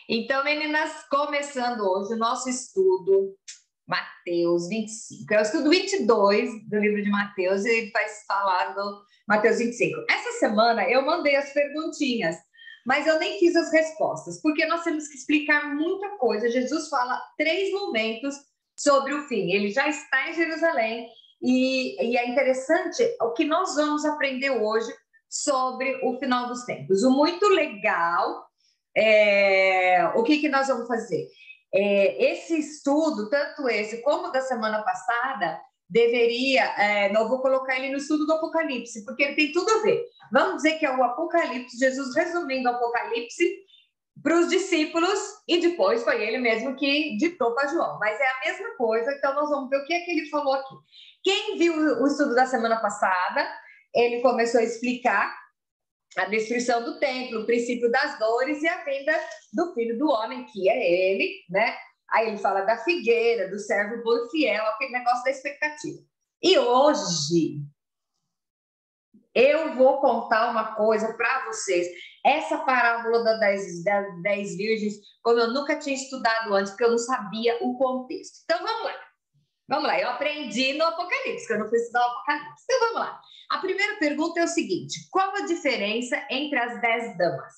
Então, meninas, começando hoje o nosso estudo, Mateus 25. É o estudo 22 do livro de Mateus e vai falar do Mateus 25. Essa semana eu mandei as perguntinhas, mas eu nem fiz as respostas, porque nós temos que explicar muita coisa. Jesus fala 3 momentos sobre o fim. Ele já está em Jerusalém e é interessante o que nós vamos aprender hoje sobre o final dos tempos. O muito legal o que nós vamos fazer? Esse estudo, tanto esse como da semana passada, eu vou colocar ele no estudo do Apocalipse, porque ele tem tudo a ver. Vamos dizer que é o Apocalipse, Jesus resumindo o Apocalipse para os discípulos, e depois foi ele mesmo que ditou para João. Mas é a mesma coisa, então nós vamos ver o que é que ele falou aqui. Quem viu o estudo da semana passada, ele começou a explicar a destruição do templo, o princípio das dores e a vinda do Filho do Homem, que é ele, né? Aí ele fala da figueira, do servo bom e fiel, aquele negócio da expectativa. E hoje eu vou contar uma coisa para vocês. Essa parábola das 10 virgens, como eu nunca tinha estudado antes, porque eu não sabia o contexto. Então, vamos lá. Vamos lá, eu aprendi no Apocalipse, que eu não fui estudar o Apocalipse. Então, vamos lá. A primeira pergunta é o seguinte: qual a diferença entre as 10 damas?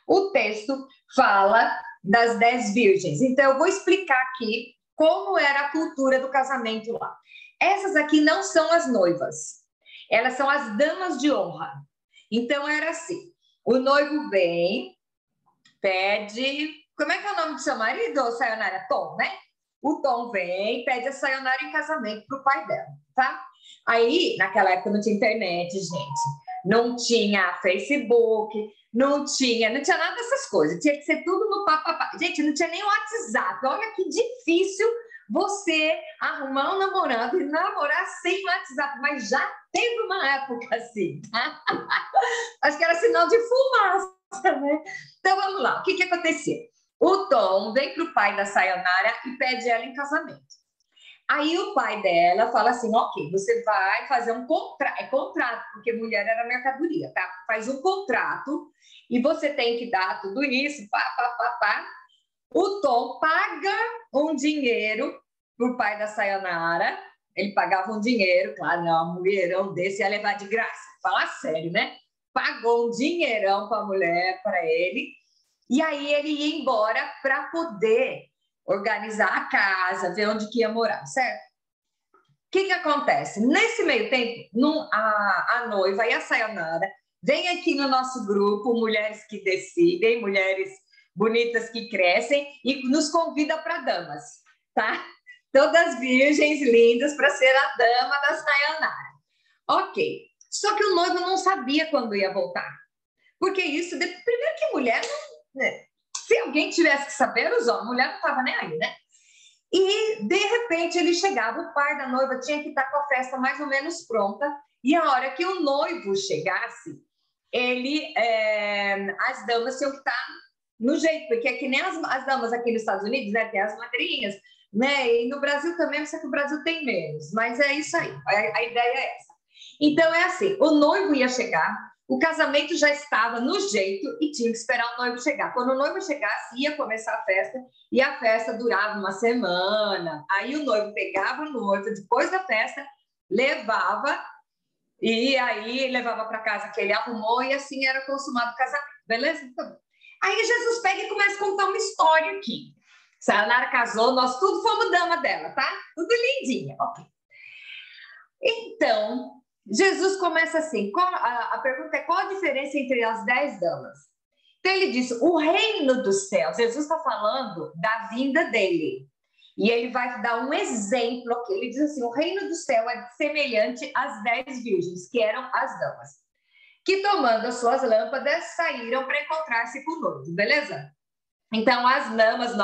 O texto fala das 10 virgens. Então, eu vou explicar aqui como era a cultura do casamento lá. Essas aqui não são as noivas. Elas são as damas de honra. Então, era assim. O noivo vem, pede... Como é que é o nome do seu marido, Sayonara? Tom, né? O Tom vem, pede a Sayonara em casamento para o pai dela, tá? Aí, naquela época, não tinha internet, gente. Não tinha Facebook, não tinha nada dessas coisas. Tinha que ser tudo no papapá. Gente, não tinha nem o WhatsApp. Olha que difícil você arrumar um namorado e namorar sem WhatsApp. Mas já teve uma época assim, tá? Acho que era sinal de fumaça, né? Então, vamos lá. O que acontecia? O Tom vem para o pai da Sayonara e pede ela em casamento. Aí o pai dela fala assim, ok, você vai fazer um contrato, porque mulher era mercadoria, tá? Faz um contrato e você tem que dar tudo isso, pá. O Tom paga um dinheiro pro pai da Sayonara, ele pagava um dinheiro, claro, não, um mulherão desse ia levar de graça, fala sério, né? Pagou um dinheirão para a mulher, para ele, e aí ele ia embora para poder organizar a casa, ver onde que ia morar, certo? O que acontece? Nesse meio tempo, a noiva e a Sayonara vem aqui no nosso grupo, Mulheres que Decidem, Mulheres Bonitas que Crescem, e nos convida para damas, tá? Todas virgens lindas para ser a dama da Sayonara. Ok. Só que o noivo não sabia quando ia voltar. Porque isso, primeiro que mulher não... Né? Se alguém tivesse que saber, os homens, a mulher não estava nem aí, né? E, de repente, ele chegava, o pai da noiva tinha que estar com a festa mais ou menos pronta, e a hora que o noivo chegasse, as damas tinham que estar no jeito, porque é que nem as damas aqui nos Estados Unidos, né? Tem as madrinhas, né? E no Brasil também, só que o Brasil tem menos, mas é isso aí, a ideia é essa. Então, é assim, o noivo ia chegar, o casamento já estava no jeito e tinha que esperar o noivo chegar. Quando o noivo chegasse, ia começar a festa, e a festa durava uma semana. Aí o noivo pegava a noiva, depois da festa, levava, e aí levava para casa que ele arrumou, e assim era consumado o casamento, beleza? Então, aí Jesus pega e começa a contar uma história aqui. Sayonara casou, nós tudo fomos dama dela, tá? Tudo lindinha, ok. Então, Jesus começa assim, a pergunta é qual a diferença entre as 10 damas? Então ele diz, o reino dos céus, Jesus está falando da vinda dele, e ele vai dar um exemplo aqui, ele diz assim, o reino do céu é semelhante às 10 virgens, que eram as damas, que tomando as suas lâmpadas, saíram para encontrar-se com o noivo, beleza? Então as damas,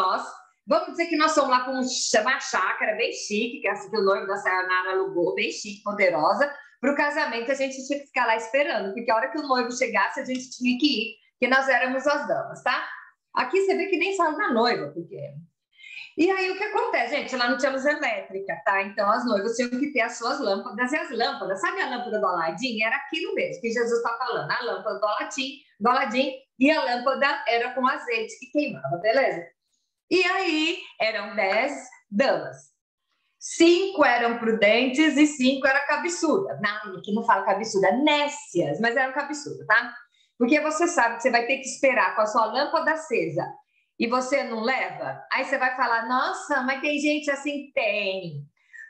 vamos dizer que nós somos lá com uma chácara bem chique, que é assim que o noivo da Sayonara alugou, bem chique, poderosa. Para o casamento, a gente tinha que ficar lá esperando, porque a hora que o noivo chegasse, a gente tinha que ir, porque nós éramos as damas, tá? Aqui você vê que nem fala da noiva, porque... E aí, o que acontece, gente? Lá não tinha luz elétrica, tá? Então, as noivas tinham que ter as suas lâmpadas, e as lâmpadas, sabe a lâmpada do Aladim? Era aquilo mesmo que Jesus está falando, a lâmpada do Aladim, engoladinho, e a lâmpada era com azeite que queimava, beleza? E aí eram 10 damas. 5 eram prudentes e 5 eram cabeçudas. Não, aqui não fala cabeçuda, nécias, mas eram cabeçudas, tá? Porque você sabe que você vai ter que esperar com a sua lâmpada acesa e você não leva, aí você vai falar, nossa, mas tem gente assim? Tem.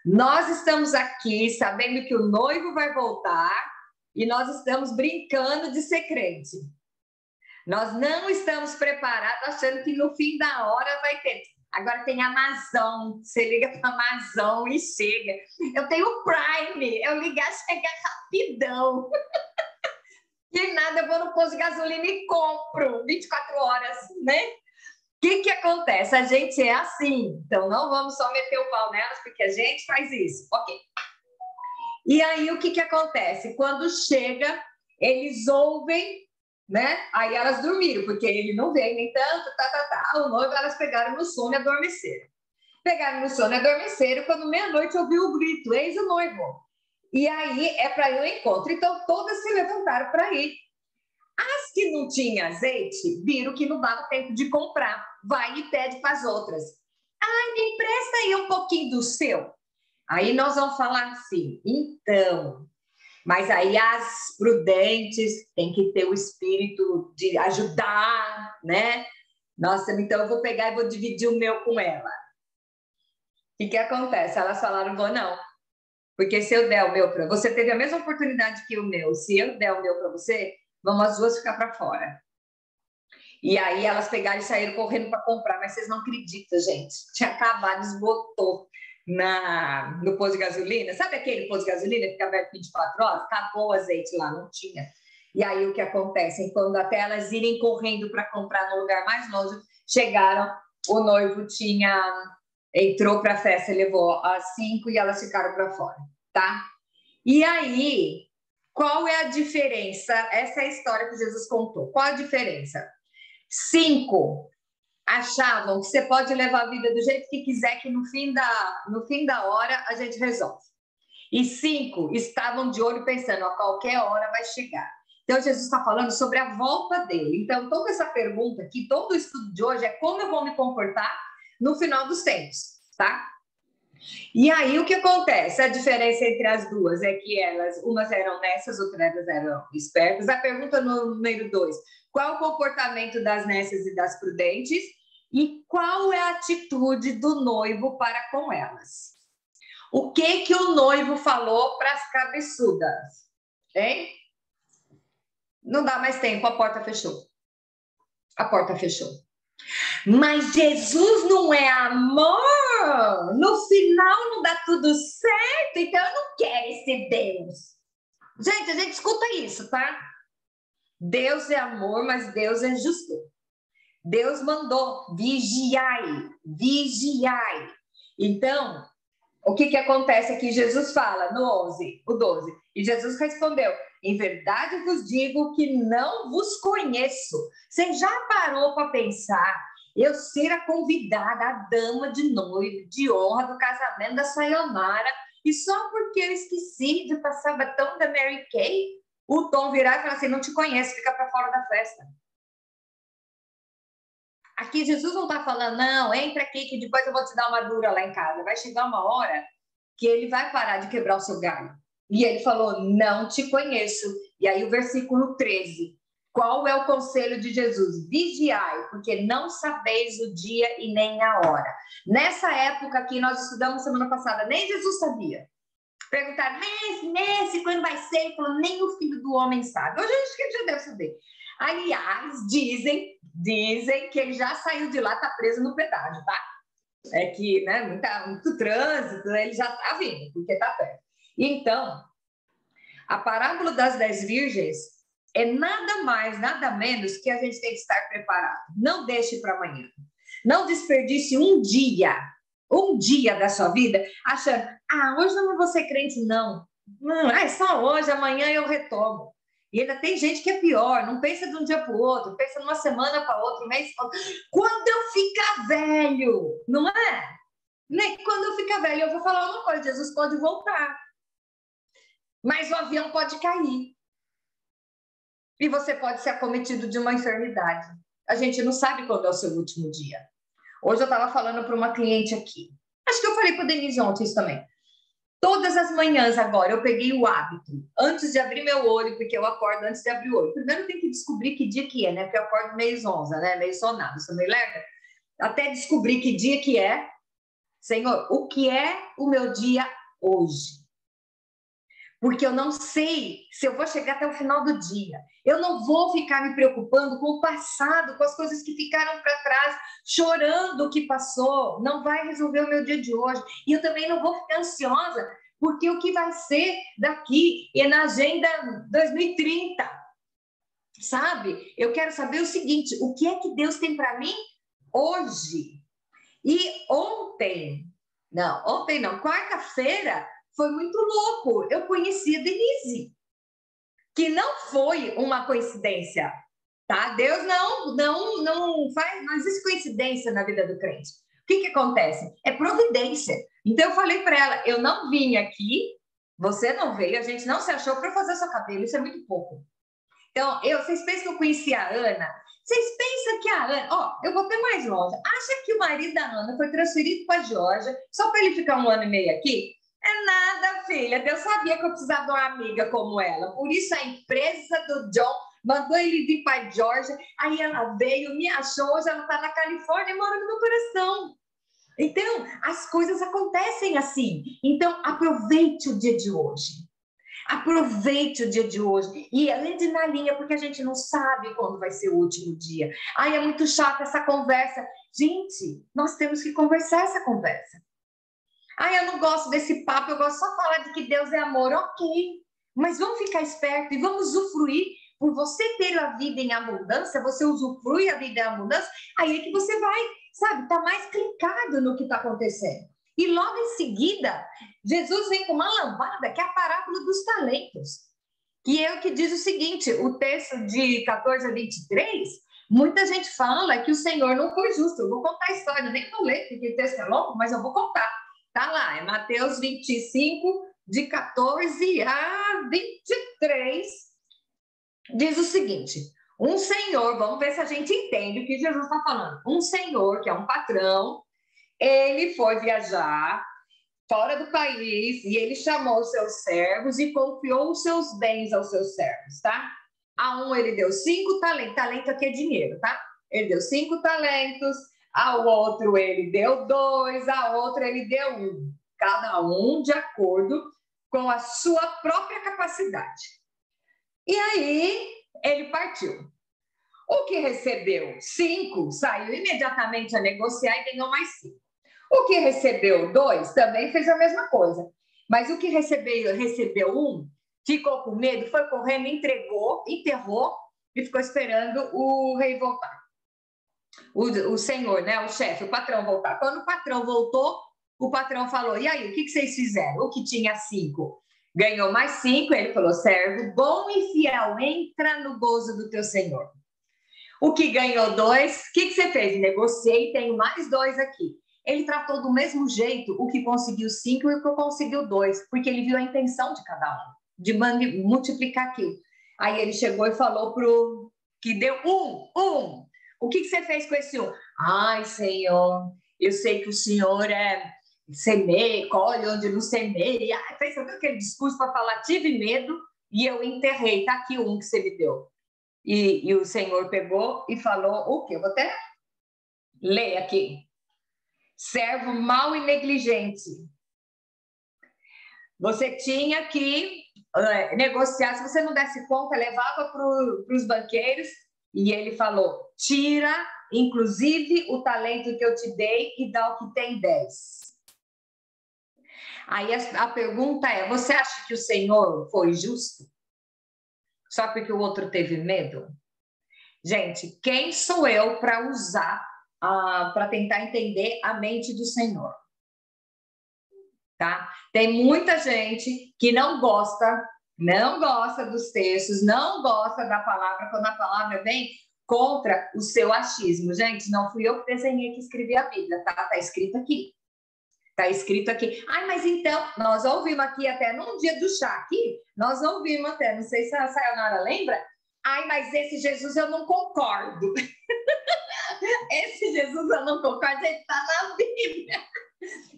Nós estamos aqui sabendo que o noivo vai voltar e nós estamos brincando de ser crente. Nós não estamos preparados achando que no fim da hora vai ter. Agora tem Amazon, você liga para a Amazon e chega. Eu tenho o Prime, eu ligar, chega rapidão. E nada, eu vou no posto de gasolina e compro 24 horas, né? O que acontece? A gente é assim, então não vamos só meter o pau nelas, porque a gente faz isso. Ok. E aí, o que acontece? Quando chega, eles ouvem, né? Aí elas dormiram, porque ele não veio nem tanto, O noivo, elas pegaram no sono e adormeceram. Pegaram no sono e adormeceram, quando meia-noite ouviu o grito, eis o noivo. E aí é para ir ao encontro. Então, todas se levantaram para ir. As que não tinham azeite, viram que não dava tempo de comprar. Vai e pede para as outras. Ai, me empresta aí um pouquinho do seu. Aí nós vamos falar assim, então, mas aí as prudentes têm que ter o espírito de ajudar, né? Nossa, então eu vou pegar e vou dividir o meu com ela. O que acontece? Elas falaram, vou não. Porque se eu der o meu para você, teve a mesma oportunidade que o meu. Se eu der o meu para você, vamos as duas ficar para fora. E aí elas pegaram e saíram correndo para comprar, mas vocês não acreditam, gente. Tinha acabado, esgotou no posto de gasolina. Sabe aquele posto de gasolina que fica aberto 24 horas? Acabou o azeite lá, não tinha. E aí o que acontece? Quando até elas irem correndo para comprar no lugar mais longe, chegaram, o noivo entrou para a festa, levou as 5 e elas ficaram para fora, tá? E aí, qual é a diferença? Essa é a história que Jesus contou. Qual a diferença? 5 achavam que você pode levar a vida do jeito que quiser, que no fim da hora a gente resolve. E 5 estavam de olho pensando, a qualquer hora vai chegar. Então, Jesus está falando sobre a volta dele. Então, toda essa pergunta aqui, todo o estudo de hoje é como eu vou me comportar no final dos tempos, tá? E aí, o que acontece? A diferença entre as duas é que umas eram nécias, outras eram espertas. A pergunta número 2, qual o comportamento das nécias e das prudentes? E qual é a atitude do noivo para com elas? O que o noivo falou para as cabeçudas? Hein? Não dá mais tempo, a porta fechou. A porta fechou. Mas Jesus não é amor? No final não dá tudo certo? Então eu não quero esse Deus. Gente, a gente escuta isso, tá? Deus é amor, mas Deus é justo. Deus mandou, vigiai, vigiai. Então, o que acontece aqui? Jesus fala no 11, o 12. E Jesus respondeu, em verdade vos digo que não vos conheço. Você já parou para pensar eu ser a convidada, a dama de noivo, de honra do casamento da Sayonara, e só porque eu esqueci de passar batom da Mary Kay, o Tom virar e falar assim, não te conheço, fica para fora da festa. Aqui Jesus não está falando, não, entra aqui que depois eu vou te dar uma dura lá em casa. Vai chegar uma hora que ele vai parar de quebrar o seu galho. E ele falou, não te conheço. E aí o versículo 13, qual é o conselho de Jesus? Vigiai, porque não sabeis o dia e nem a hora. Nessa época que nós estudamos semana passada, nem Jesus sabia. Perguntaram, nesse, quando vai ser? Ele falou, nem o filho do homem sabe. Hoje acho que ele já deve saber. Aliás, dizem que ele já saiu de lá, está preso no pedágio, tá? É que, né, muito trânsito, ele já está vindo, porque está perto. Então, a parábola das 10 virgens é nada mais, nada menos que a gente tem que estar preparado. Não deixe para amanhã. Não desperdice um dia da sua vida achando, hoje eu não vou ser crente, não. É só hoje, amanhã eu retomo. E ainda tem gente que é pior, não pensa de um dia para o outro, pensa numa semana para outro, mês para outro. Quando eu ficar velho, não é? Quando eu ficar velho, eu vou falar uma coisa, Jesus pode voltar. Mas o avião pode cair. E você pode ser acometido de uma enfermidade. A gente não sabe quando é o seu último dia. Hoje eu estava falando para uma cliente aqui. Acho que eu falei para a Denise ontem isso também. Todas as manhãs agora eu peguei o hábito, antes de abrir meu olho, porque eu acordo antes de abrir o olho. Primeiro eu tenho que descobrir que dia que é, né? Porque eu acordo meio zonza, né? Meio sonada, sou meio lerda. Até descobrir que dia que é. Senhor, o que é o meu dia hoje? Porque eu não sei se eu vou chegar até o final do dia. Eu não vou ficar me preocupando com o passado, com as coisas que ficaram para trás, chorando o que passou. Não vai resolver o meu dia de hoje. E eu também não vou ficar ansiosa, porque o que vai ser daqui é na agenda 2030, sabe? Eu quero saber o seguinte: o que é que Deus tem para mim hoje? E ontem não, quarta-feira, foi muito louco. Eu conheci a Denise, que não foi uma coincidência, tá? Deus não faz, não existe coincidência na vida do crente. O que acontece? É providência. Então eu falei para ela, eu não vim aqui, você não veio, a gente não se achou para fazer seu cabelo, isso é muito pouco. Então, vocês pensam que eu conheci a Ana? Vocês pensam que a Ana... eu vou até mais longe. Acha que o marido da Ana foi transferido para a Geórgia só para ele ficar 1 ano e meio aqui? É nada, filha. Deus sabia que eu precisava de uma amiga como ela. Por isso a empresa do John mandou ele vir para a Geórgia. Aí ela veio, me achou. Hoje ela está na Califórnia e mora no meu coração. Então, as coisas acontecem assim. Então, aproveite o dia de hoje. Aproveite o dia de hoje e ande na linha, porque a gente não sabe quando vai ser o último dia. Ai, é muito chata essa conversa. Gente, nós temos que conversar essa conversa. Ai, eu não gosto desse papo, eu gosto só de falar de que Deus é amor. Ok, mas vamos ficar esperto e vamos usufruir. Por você ter a vida em abundância, você usufrui a vida em abundância, aí é que você vai, sabe, tá mais clicado no que está acontecendo. E logo em seguida, Jesus vem com uma lambada, que é a parábola dos talentos. Que é o que diz o seguinte, o texto de 14 a 23, muita gente fala que o Senhor não foi justo. Eu vou contar a história, nem vou ler, porque o texto é longo, mas eu vou contar. Tá lá, é Mateus 25, de 14 a 23, diz o seguinte: um senhor, vamos ver se a gente entende o que Jesus está falando. Um senhor, que é um patrão, ele foi viajar fora do país e ele chamou os seus servos e confiou os seus bens aos seus servos, tá? A um ele deu 5 talentos, talento aqui é dinheiro, tá? Ele deu 5 talentos, ao outro ele deu 2, a outro ele deu 1. Cada um de acordo com a sua própria capacidade. E aí ele partiu. O que recebeu 5 saiu imediatamente a negociar e ganhou mais 5. O que recebeu 2 também fez a mesma coisa. Mas o que recebeu 1 ficou com medo, foi correndo, entregou, enterrou e ficou esperando o rei voltar. O senhor, né, o chefe, o patrão voltar. Quando o patrão voltou, o patrão falou: e aí, o que vocês fizeram? O que tinha 5 ganhou mais 5. Ele falou: servo bom e fiel, entra no gozo do teu senhor. O que ganhou 2, o que você fez? Negociei, tenho mais 2 aqui. Ele tratou do mesmo jeito o que conseguiu 5 e o que conseguiu 2, porque ele viu a intenção de cada um, de multiplicar aquilo. Aí ele chegou e falou pro que deu 1. O que você fez com esse 1? Ai, Senhor, eu sei que o Senhor semeia, colhe onde não semeia. Fez todo aquele discurso para falar, tive medo e eu enterrei. Tá aqui 1 que você me deu. E o Senhor pegou e falou o quê? Eu vou até ler aqui. Servo mau e negligente. Você tinha que negociar. Se você não desse conta, levava para os banqueiros e ele falou: tira, inclusive, o talento que eu te dei e dá o que tem 10. Aí a pergunta é: você acha que o Senhor foi justo? Só porque o outro teve medo? Gente, quem sou eu para usar, para tentar entender a mente do Senhor? Tá? Tem muita gente que não gosta dos textos, não gosta da palavra, quando a palavra vem contra o seu achismo. Gente, não fui eu que desenhei que escrevi a Bíblia, tá? Tá escrito aqui. Tá escrito aqui. Ai, mas então, nós ouvimos aqui até num dia do chá aqui, nós ouvimos até, não sei se a Sayonara lembra, Ai, mas esse Jesus eu não concordo. Esse Jesus eu não concordo, ele está na Bíblia.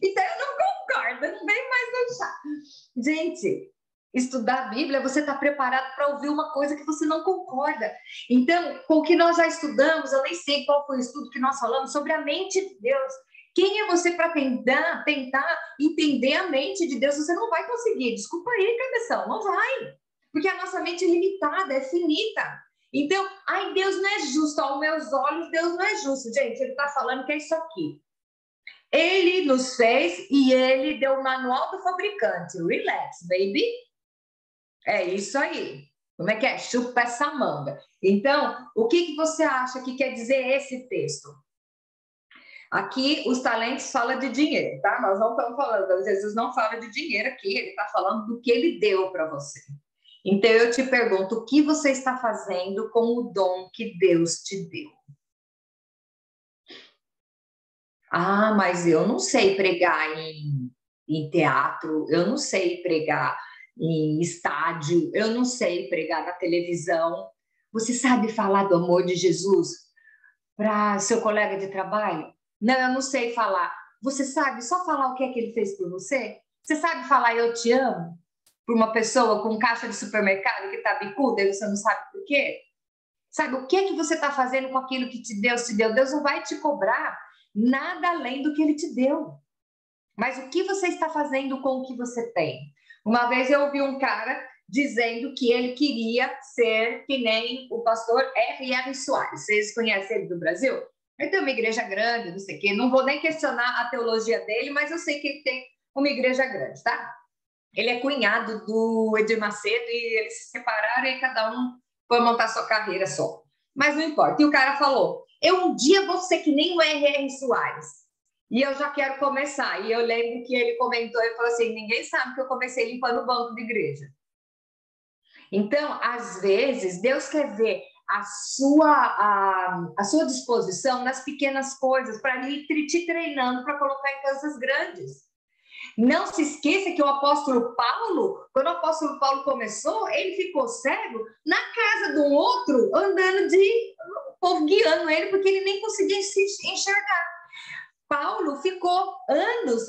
Então eu não concordo, não vem mais no chá. Gente, estudar a Bíblia, você está preparado para ouvir uma coisa que você não concorda. Então, com o que nós já estudamos, eu nem sei qual foi o estudo que nós falamos sobre a mente de Deus. Quem é você para tentar entender a mente de Deus? Você não vai conseguir. Desculpa aí, cabeção, não vai. Porque a nossa mente é limitada, é finita. Então, ai, Deus não é justo. Aos meus olhos, Deus não é justo. Gente, ele está falando que é isso aqui. Ele nos fez e ele deu o manual do fabricante. Relax, baby. É isso aí. Como é que é? Chupa essa manga. Então, o que você acha que quer dizer esse texto? Aqui, os talentos falam de dinheiro, tá? Nós não estamos falando, Jesus não fala de dinheiro aqui, ele está falando do que ele deu para você. Então, eu te pergunto, o que você está fazendo com o dom que Deus te deu? Ah, mas eu não sei pregar em teatro, eu não sei pregar em estádio, eu não sei pregar na televisão. Você sabe falar do amor de Jesus para seu colega de trabalho? Não, eu não sei falar. Você sabe só falar o que é que ele fez por você? Você sabe falar eu te amo para uma pessoa com caixa de supermercado que está bicuda e você não sabe por quê? Sabe o que é que você está fazendo com aquilo que Deus te deu? Deus não vai te cobrar nada além do que ele te deu. Mas o que você está fazendo com o que você tem? Uma vez eu ouvi um cara dizendo que ele queria ser que nem o pastor R.R. Soares. Vocês conhecem ele do Brasil? Ele tem uma igreja grande, não sei o quê. Não vou nem questionar a teologia dele, mas eu sei que ele tem uma igreja grande, tá? Ele é cunhado do Edir Macedo e eles se separaram e cada um foi montar sua carreira só. Mas não importa. E o cara falou, eu um dia vou ser que nem o R.R. Soares. E eu já quero começar. E eu lembro que ele comentou e falou assim, ninguém sabe que eu comecei limpando o banco de igreja. Então, às vezes, Deus quer ver a sua disposição nas pequenas coisas, para ir te treinando para colocar em coisas grandes. Não se esqueça que o apóstolo Paulo, quando o apóstolo Paulo começou, ele ficou cego na casa de um outro, andando o povo guiando ele, porque ele nem conseguia se enxergar. Paulo ficou anos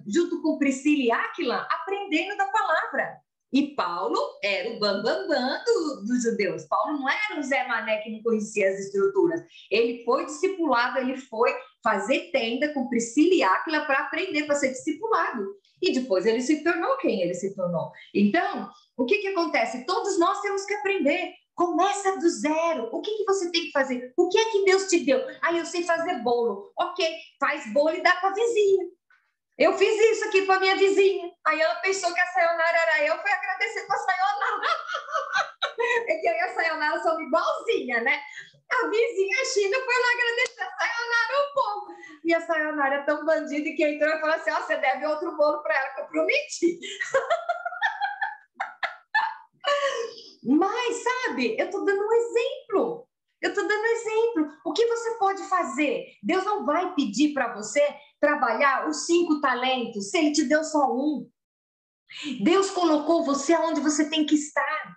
junto com Priscila e Áquila aprendendo da palavra. E Paulo era o bambambam dos judeus. Paulo não era o Zé Mané que não conhecia as estruturas. Ele foi discipulado, ele foi fazer tenda com Priscila e Áquila para aprender, para ser discipulado. E depois ele se tornou quem ele se tornou. Então, o que acontece? Todos nós temos que aprender. Começa do zero. O que você tem que fazer? O que é que Deus te deu? Ah, eu sei fazer bolo. Ok, faz bolo e dá para a vizinha. Eu fiz isso aqui para minha vizinha. Aí ela pensou que a sayonara era eu, foi agradecer para a sayonara. É que eu e a sayonara somos igualzinha, né? A vizinha China foi lá agradecer a sayonara ao povo. E a sayonara é tão bandida que entrou e falou assim, ó, você deve outro bolo para ela que eu prometi. Mas, sabe, eu estou dando um exemplo. Eu estou dando um exemplo. O que você pode fazer? Deus não vai pedir para você trabalhar os 5 talentos se Ele te deu só um. Deus colocou você onde você tem que estar.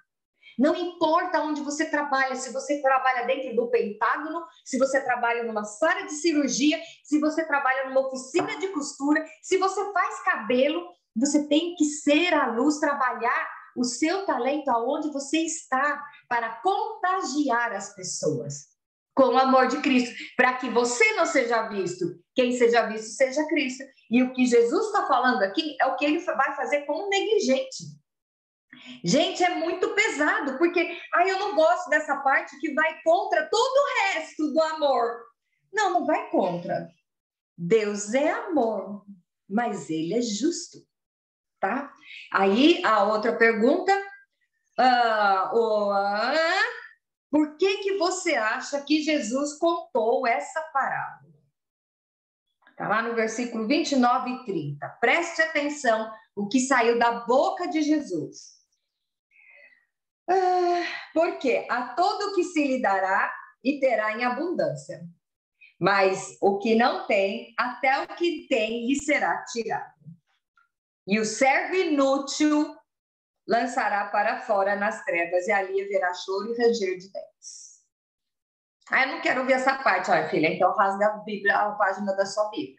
Não importa onde você trabalha, se você trabalha dentro do Pentágono, se você trabalha numa sala de cirurgia, se você trabalha numa oficina de costura, se você faz cabelo, você tem que ser a luz, trabalhar o seu talento aonde você está, para contagiar as pessoas com o amor de Cristo, para que você não seja visto, quem seja visto seja Cristo. E o que Jesus está falando aqui é o que ele vai fazer com o negligente. Gente, é muito pesado, porque eu não gosto dessa parte que vai contra todo o resto do amor. Não, não vai contra. Deus é amor, mas ele é justo, tá? Aí, a outra pergunta, por que você acha que Jesus contou essa parábola? Está lá no versículo 29 e 30. Preste atenção o que saiu da boca de Jesus. Porque a todo que se lhe dará e terá em abundância, mas o que não tem, até o que tem lhe será tirado. E o servo inútil lançará para fora nas trevas, e ali haverá choro e ranger de dentes. Ah, eu não quero ouvir essa parte. Olha, filha, então rasga a Bíblia, a página da sua Bíblia.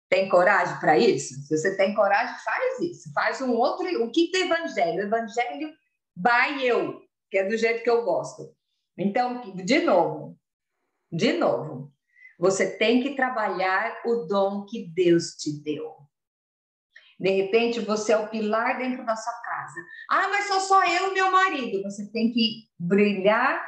Tem coragem para isso? Se você tem coragem, faz isso. Faz um outro, o quinto evangelho. O evangelho by eu, que é do jeito que eu gosto. Então, de novo, você tem que trabalhar o dom que Deus te deu. De repente, você é o pilar dentro da sua casa. Ah, mas sou só eu e meu marido. Você tem que brilhar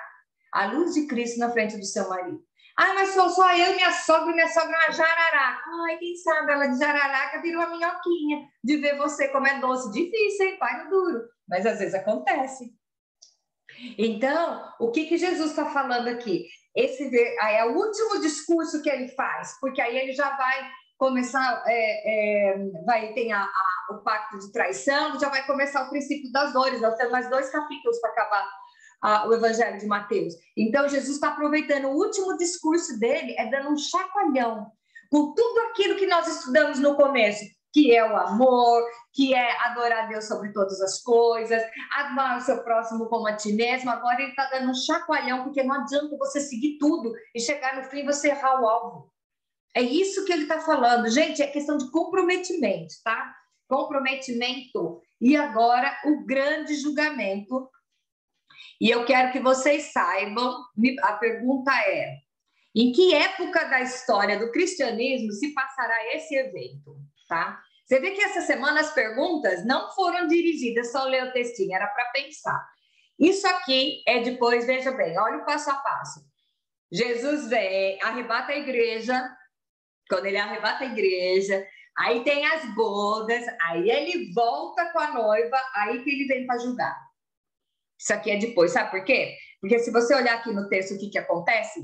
a luz de Cristo na frente do seu marido. Ah, mas sou só eu e minha sogra é uma jararaca. Ai, quem sabe ela de jararaca virou uma minhoquinha de ver você como é doce. Difícil, hein? Pai no duro. Mas às vezes acontece. Então, o que Jesus está falando aqui? Esse é o último discurso que ele faz, porque aí ele já vai começar, vai ter o pacto de traição, já vai começar o princípio das dores. Nós temos mais 2 capítulos para acabar o Evangelho de Mateus. Então, Jesus está aproveitando o último discurso dele, dando um chacoalhão com tudo aquilo que nós estudamos no começo, que é o amor, que é adorar a Deus sobre todas as coisas, amar o seu próximo como a ti mesmo. Agora ele está dando um chacoalhão, porque não adianta você seguir tudo e chegar no fim e você errar o alvo. É isso que ele está falando. Gente, é questão de comprometimento, tá? Comprometimento. E agora o grande julgamento. E eu quero que vocês saibam, a pergunta é: em que época da história do cristianismo se passará esse evento, tá? Você vê que essa semana as perguntas não foram dirigidas só ler o textinho, era para pensar. Isso aqui é depois, veja bem, olha o passo a passo. Jesus vem, arrebata a igreja, quando ele arrebata a igreja, aí tem as bodas, aí ele volta com a noiva, aí que ele vem para julgar. Isso aqui é depois, sabe por quê? Porque se você olhar aqui no texto o que acontece,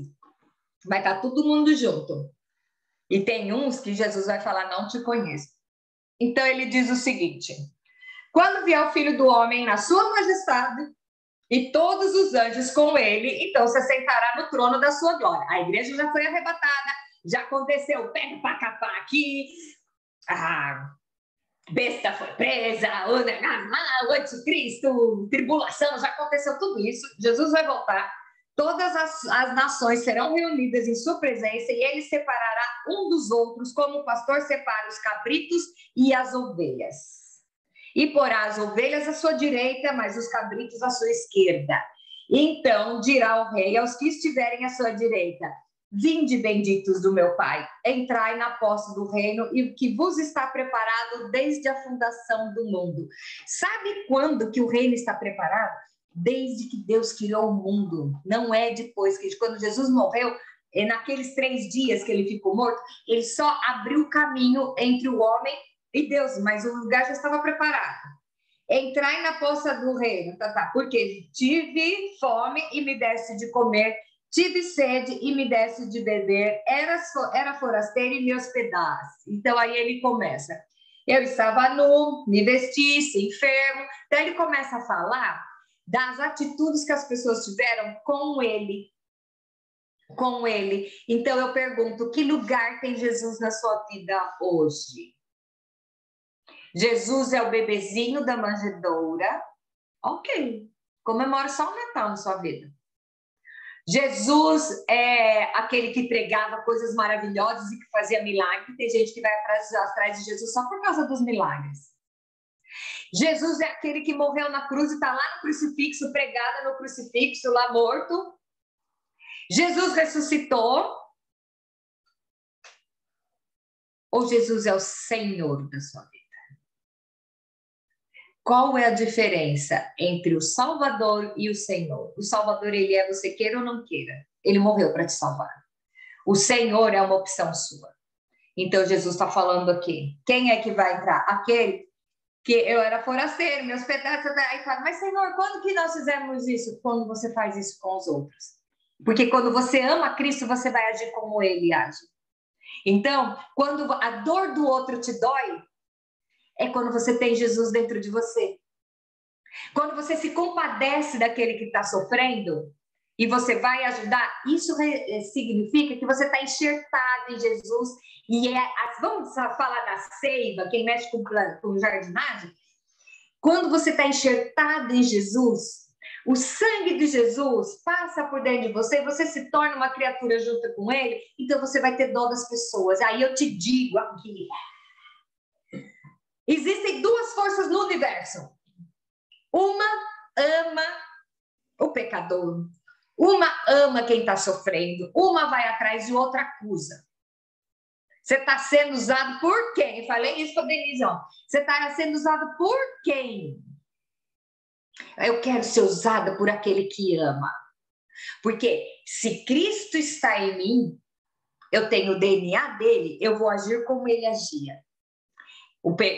vai estar todo mundo junto. E tem uns que Jesus vai falar, não te conheço. Então ele diz o seguinte: quando vier o Filho do Homem na sua majestade e todos os anjos com ele, então se sentará no trono da sua glória. A igreja já foi arrebatada, já aconteceu, pega para capar aqui, a besta foi presa, o anticristo, tribulação, já aconteceu tudo isso. Jesus vai voltar, todas as nações serão reunidas em sua presença e ele separará um dos outros, como o pastor separa os cabritos e as ovelhas. E porá as ovelhas à sua direita, mas os cabritos à sua esquerda. Então dirá o rei aos que estiverem à sua direita: vinde, benditos do meu Pai, entrai na posse do reino e que vos está preparado desde a fundação do mundo. Sabe quando que o reino está preparado? Desde que Deus criou o mundo. Não é depois, que quando Jesus morreu, naqueles 3 dias que ele ficou morto, ele só abriu o caminho entre o homem e Deus, mas o lugar já estava preparado. Entrai na posse do reino, porque tive fome e me deste de comer, tive sede e me desse de beber, era forasteiro e me hospedasse. Então aí ele começa: eu estava nu, me vestisse, enfermo. Então ele começa a falar das atitudes que as pessoas tiveram com ele. Então eu pergunto: que lugar tem Jesus na sua vida hoje? Jesus é o bebezinho da manjedoura? Ok, comemora só o Natal na sua vida. Jesus é aquele que pregava coisas maravilhosas e que fazia milagres. Tem gente que vai atrás de Jesus só por causa dos milagres. Jesus é aquele que morreu na cruz e está lá no crucifixo, pregada no crucifixo, lá morto. Jesus ressuscitou. Ou Jesus é o Senhor da sua vida? Qual é a diferença entre o Salvador e o Senhor? O Salvador, ele é você queira ou não queira. Ele morreu para te salvar. O Senhor é uma opção sua. Então, Jesus está falando aqui. Quem é que vai entrar? Aquele que eu era forasteiro, meus pedaços. Aí fala, mas Senhor, quando que nós fizemos isso? Quando você faz isso com os outros. Porque quando você ama Cristo, você vai agir como ele age. Então, quando a dor do outro te dói, é quando você tem Jesus dentro de você. Quando você se compadece daquele que está sofrendo e você vai ajudar, isso significa que você está enxertado em Jesus. E vamos falar da seiva, quem mexe com jardinagem, Quando você está enxertado em Jesus, o sangue de Jesus passa por dentro de você, você se torna uma criatura junto com ele, então você vai ter dó das pessoas. Aí eu te digo aqui, existem duas forças no universo. Uma ama o pecador, uma ama quem está sofrendo, uma vai atrás e outra acusa. Você está sendo usado por quem? Falei isso para a Denise, ó. Você está sendo usado por quem? Eu quero ser usada por aquele que ama. Porque se Cristo está em mim, eu tenho o DNA dele, eu vou agir como ele agia.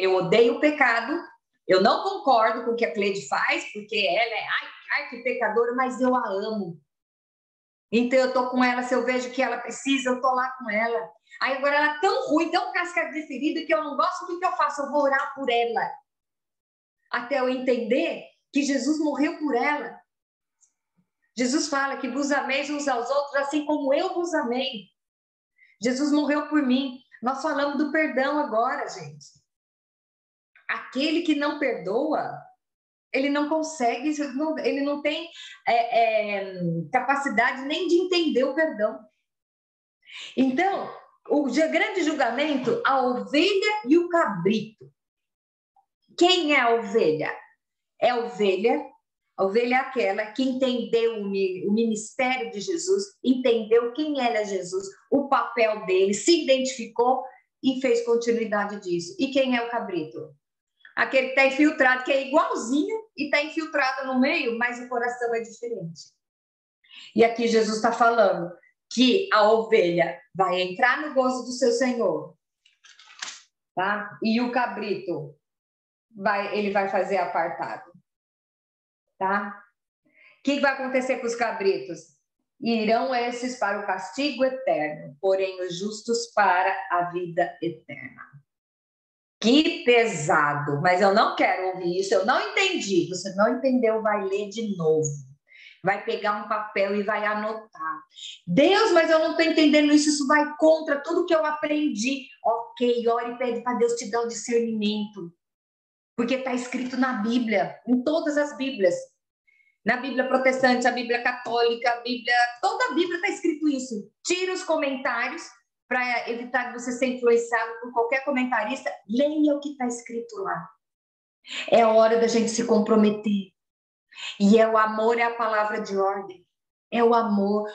Eu odeio o pecado, eu não concordo com o que a Cleide faz, porque ela é que pecadora, mas eu a amo. Então eu tô com ela, se eu vejo que ela precisa, eu tô lá com ela. Aí agora ela é tão ruim, tão casca de ferida, que eu não gosto, o que eu faço? Eu vou orar por ela. Até eu entender que Jesus morreu por ela. Jesus fala que vos ameis uns aos outros, assim como eu vos amei. Jesus morreu por mim. Nós falamos do perdão agora, gente. Aquele que não perdoa, ele não consegue, ele não tem capacidade nem de entender o perdão. Então, o grande julgamento, a ovelha e o cabrito. Quem é a ovelha? É a ovelha é aquela que entendeu o ministério de Jesus, entendeu quem era Jesus, o papel dele, se identificou e fez continuidade disso. E quem é o cabrito? Aquele que está infiltrado, que é igualzinho e está infiltrado no meio, mas o coração é diferente. E aqui Jesus está falando que a ovelha vai entrar no gozo do seu Senhor, tá? E o cabrito, ele vai fazer apartado, tá? O que vai acontecer com os cabritos? Irão esses para o castigo eterno, porém os justos para a vida eterna. Que pesado, mas eu não quero ouvir isso, eu não entendi. Você não entendeu, vai ler de novo. Vai pegar um papel e vai anotar. Deus, mas eu não estou entendendo isso, isso vai contra tudo que eu aprendi. Ok, ore e pede para Deus te dar o discernimento. Porque está escrito na Bíblia, em todas as Bíblias. Na Bíblia protestante, a Bíblia católica, toda a Bíblia está escrito isso. Tira os comentários para evitar de você ser influenciado por qualquer comentarista. Leia o que está escrito lá. É a hora da gente se comprometer. E o amor é a palavra de ordem. É o amor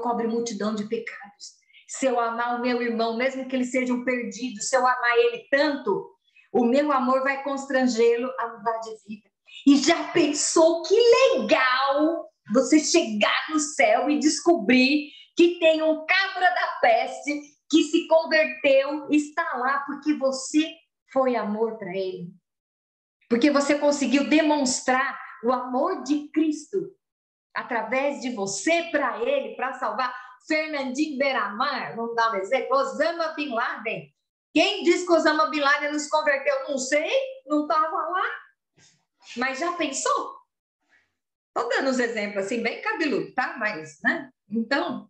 cobre multidão de pecados. Se eu amar o meu irmão, mesmo que ele seja um perdido, se eu amar ele tanto, o meu amor vai constrangê-lo a mudar de vida. E já pensou que legal você chegar no céu e descobrir que tem um cabra da peste que se converteu, está lá porque você foi amor para ele. Porque você conseguiu demonstrar o amor de Cristo através de você para ele, para salvar Fernandinho Beiramar, vamos dar um exemplo, Osama Bin Laden. Quem disse que Osama Bin Laden nos converteu? Não sei, não estava lá. Mas já pensou? Estou dando uns exemplos assim, bem cabeludo, tá? Mas, né? Então,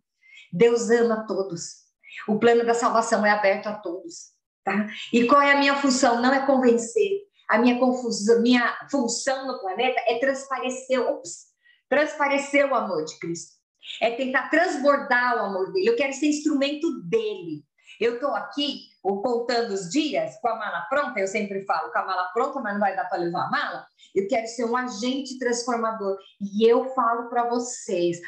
Deus ama todos. O plano da salvação é aberto a todos, tá? E qual é a minha função? Não é convencer. A minha função no planeta é transparecer o amor de Cristo. É tentar transbordar o amor dele. Eu quero ser instrumento dele. Eu estou aqui contando os dias com a mala pronta, eu sempre falo com a mala pronta, mas não vai dar para levar a mala. Eu quero ser um agente transformador. E eu falo para vocês,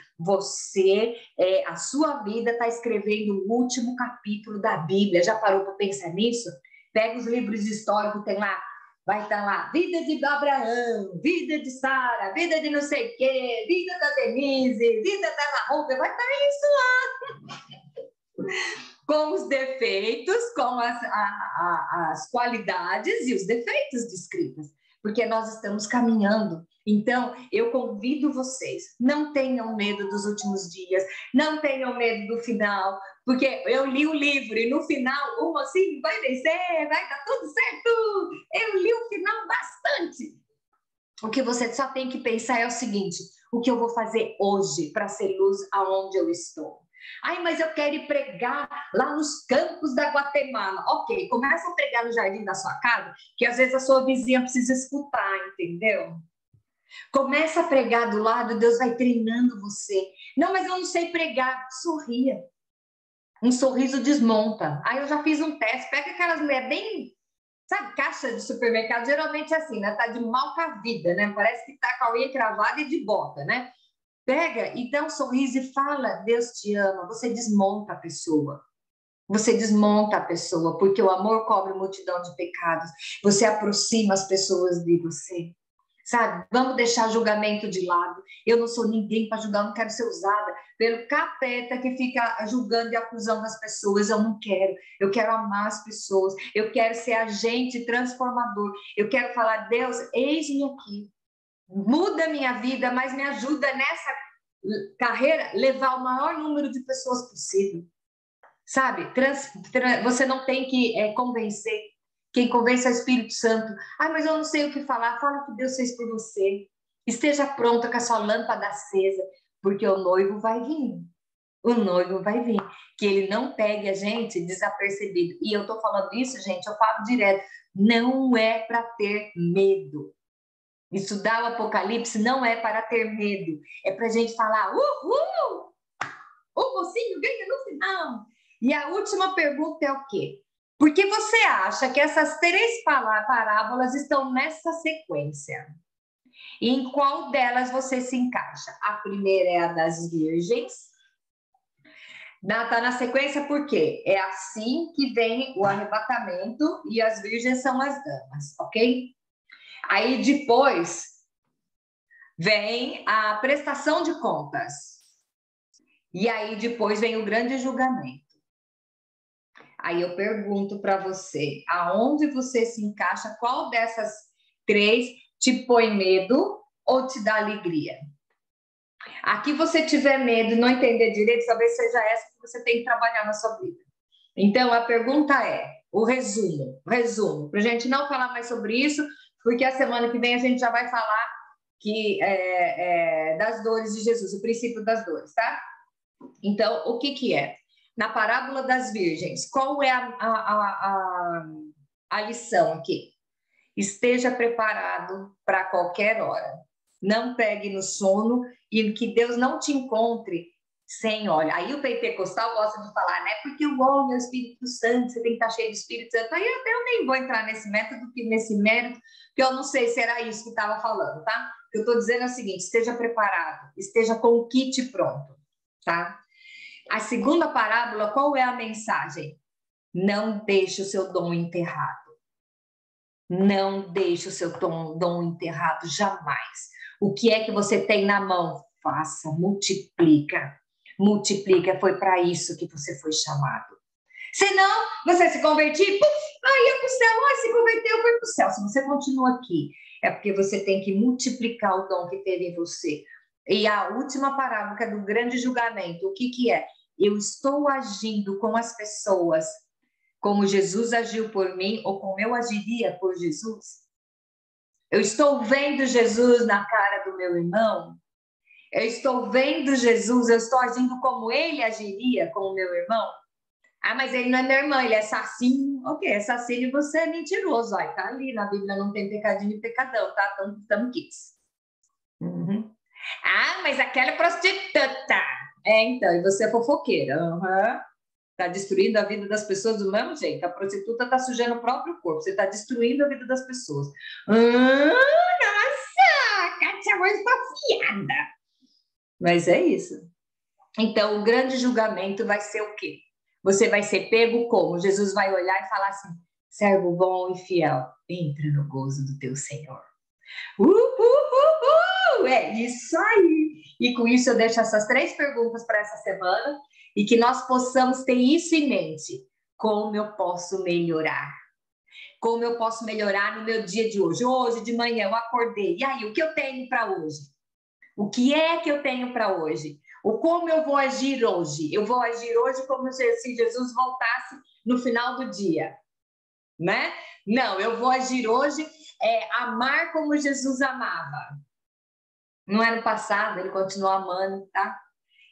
a sua vida está escrevendo o último capítulo da Bíblia. Já parou para pensar nisso? Pega os livros históricos, tem lá, vai estar lá, vida de Abraão, vida de Sara, vida de não sei o quê, vida da Denise, vida da Ana Rúbia, vai estar isso lá. Com os defeitos, com as qualidades e os defeitos descritos, porque nós estamos caminhando. Então, eu convido vocês, não tenham medo dos últimos dias, não tenham medo do final, porque eu li o livro e no final, o mocinho vai vencer, vai dar tudo certo. Eu li o final bastante. O que você só tem que pensar é o seguinte: o que eu vou fazer hoje para ser luz aonde eu estou? Ai, mas eu quero ir pregar lá nos campos da Guatemala. Ok, começa a pregar no jardim da sua casa, que às vezes a sua vizinha precisa escutar, entendeu? Começa a pregar do lado, Deus vai treinando você. Não, mas eu não sei pregar. Sorria. Um sorriso desmonta. Aí eu já fiz um teste. Pega aquelas mulheres bem, sabe, caixa de supermercado. Geralmente é assim, né? Tá de mal com a vida, né? Parece que tá com a unha cravada e de bota, né? Pega e dá um sorriso e fala, Deus te ama. Você desmonta a pessoa. Você desmonta a pessoa, porque o amor cobre multidão de pecados. Você aproxima as pessoas de você. Sabe? Vamos deixar julgamento de lado. Eu não sou ninguém para julgar, eu não quero ser usada pelo capeta que fica julgando e acusando as pessoas. Eu não quero. Eu quero amar as pessoas. Eu quero ser agente transformador. Eu quero falar, Deus, eis-me aqui. Muda a minha vida, mas me ajuda nessa carreira levar o maior número de pessoas possível. Sabe? Você não tem que convencer. Quem convence é o Espírito Santo. Ah, mas eu não sei o que falar. Fala o que Deus fez por você. Esteja pronta com a sua lâmpada acesa, porque o noivo vai vir. O noivo vai vir. Que ele não pegue a gente desapercebido. E eu estou falando isso, gente, eu falo direto. Não é para ter medo. Estudar o Apocalipse não é para ter medo. É para a gente falar, uhul! O mocinho ganha no final. E a última pergunta é o quê? Por que você acha que essas 3 parábolas estão nessa sequência? E em qual delas você se encaixa? A primeira é a das virgens. Está na sequência porque é assim que vem o arrebatamento e as virgens são as damas, ok? Aí depois vem a prestação de contas. E aí depois vem o grande julgamento. Aí eu pergunto para você, aonde você se encaixa? Qual dessas 3 te põe medo ou te dá alegria? Aqui você tiver medo e não entender direito, talvez seja essa que você tem que trabalhar na sua vida. Então, a pergunta é, o resumo, para a gente não falar mais sobre isso, porque a semana que vem a gente já vai falar das dores de Jesus, o princípio das dores, tá? Então, o que é? Na parábola das virgens, qual é a lição aqui? Esteja preparado para qualquer hora. Não pegue no sono e que Deus não te encontre sem óleo. Aí o pentecostal gosta de falar, né? Porque o óleo é o Espírito Santo, você tem que estar cheio de Espírito Santo. Aí até eu nem vou entrar nesse mérito, porque eu não sei se era isso que estava falando, tá? O que eu estou dizendo é o seguinte, esteja preparado, esteja com o kit pronto, tá? A segunda parábola, qual é a mensagem? Não deixe o seu dom enterrado. Não deixe o seu dom enterrado, jamais. O que é que você tem na mão? Faça, multiplica. Multiplica, foi para isso que você foi chamado. Senão, você se convertir, ia para o céu, se converteu, foi para o céu. Se você continua aqui, é porque você tem que multiplicar o dom que teve em você. E a última parábola, que é do grande julgamento, o que é? Eu estou agindo com as pessoas como Jesus agiu por mim ou como eu agiria por Jesus? Eu estou vendo Jesus na cara do meu irmão? Eu estou vendo Jesus, eu estou agindo como ele agiria com o meu irmão? Ah, mas ele não é meu irmão, ele é assassino. Ok, assassino e você é mentiroso. Ai, tá ali, na Bíblia não tem pecadinho e pecadão, tá? Estamos quites. Uhum. Ah, mas aquela é prostituta. Então, e você é fofoqueira. Uhum. Está destruindo a vida das pessoas do mesmo jeito. A prostituta está sujando o próprio corpo. Você está destruindo a vida das pessoas. Nossa, Kátia, mas está afiada. Mas é isso. Então, o grande julgamento vai ser o quê? Você vai ser pego como? Jesus vai olhar e falar assim, servo bom e fiel, entra no gozo do teu Senhor. É isso aí. E com isso eu deixo essas 3 perguntas para essa semana e que nós possamos ter isso em mente. Como eu posso melhorar? Como eu posso melhorar no meu dia de hoje? Hoje de manhã eu acordei. E aí, o que eu tenho para hoje? O que é que eu tenho para hoje? O como eu vou agir hoje? Eu vou agir hoje como se Jesus voltasse no final do dia, né? Não, eu vou agir hoje amar como Jesus amava. No ano passado, ele continuou amando, tá?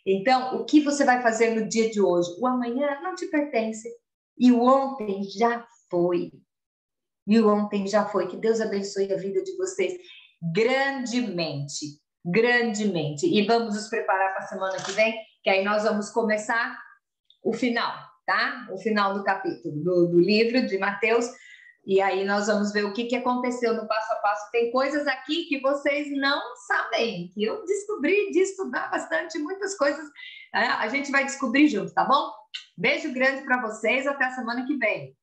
Então, o que você vai fazer no dia de hoje? O amanhã não te pertence. E o ontem já foi. E o ontem já foi. Que Deus abençoe a vida de vocês grandemente. Grandemente. E vamos nos preparar para a semana que vem, que aí nós vamos começar o final, tá? O final do capítulo, do livro de Mateus. E aí nós vamos ver o que aconteceu no passo a passo. Tem coisas aqui que vocês não sabem, que eu descobri de estudar bastante, muitas coisas a gente vai descobrir junto, tá bom? Beijo grande para vocês, até a semana que vem.